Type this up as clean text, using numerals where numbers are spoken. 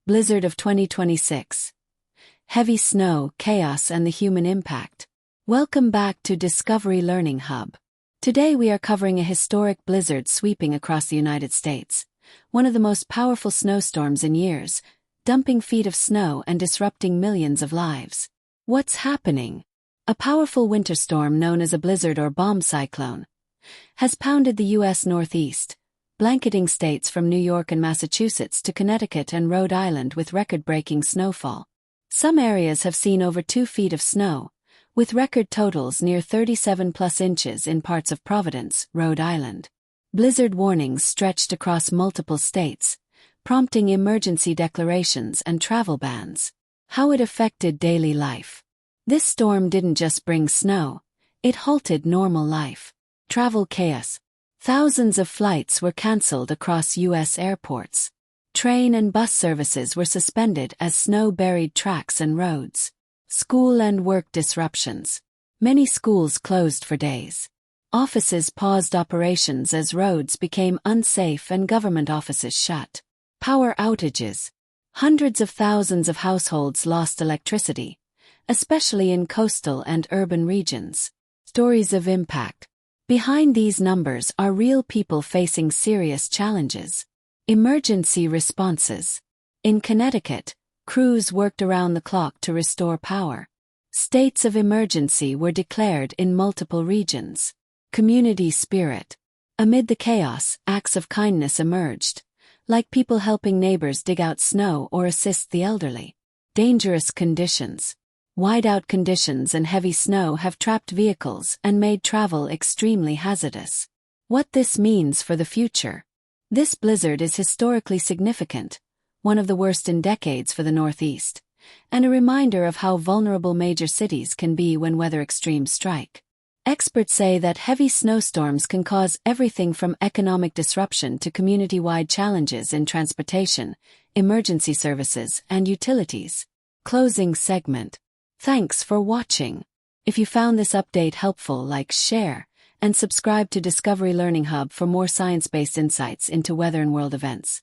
Blizzard of 2026. Heavy snow, chaos and the human impact. Welcome back to Discovery Learning Hub. Today we are covering a historic blizzard sweeping across the United States, one of the most powerful snowstorms in years, dumping feet of snow and disrupting millions of lives. What's happening? A powerful winter storm known as a blizzard or bomb cyclone has pounded the U.S. Northeast, blanketing states from New York and Massachusetts to Connecticut and Rhode Island with record-breaking snowfall. Some areas have seen over 2 feet of snow, with record totals near 37+ inches in parts of Providence, Rhode Island. Blizzard warnings stretched across multiple states, prompting emergency declarations and travel bans. How it affected daily life. This storm didn't just bring snow, it halted normal life. Travel chaos. Thousands of flights were cancelled across U.S. airports. Train and bus services were suspended as snow buried tracks and roads. School and work disruptions. Many schools closed for days. Offices paused operations as roads became unsafe and government offices shut. Power outages. Hundreds of thousands of households lost electricity, especially in coastal and urban regions. Stories of impact. Behind these numbers are real people facing serious challenges. Emergency responses. In Connecticut, crews worked around the clock to restore power. States of emergency were declared in multiple regions. Community spirit. Amid the chaos, acts of kindness emerged, like people helping neighbors dig out snow or assist the elderly. Dangerous conditions. Whiteout conditions and heavy snow have trapped vehicles and made travel extremely hazardous. What this means for the future. This blizzard is historically significant, one of the worst in decades for the Northeast, and a reminder of how vulnerable major cities can be when weather extremes strike. Experts say that heavy snowstorms can cause everything from economic disruption to community-wide challenges in transportation, emergency services, and utilities. Closing segment. Thanks for watching. If you found this update helpful, like, share, and subscribe to Discovery Learning Hub for more science-based insights into weather and world events.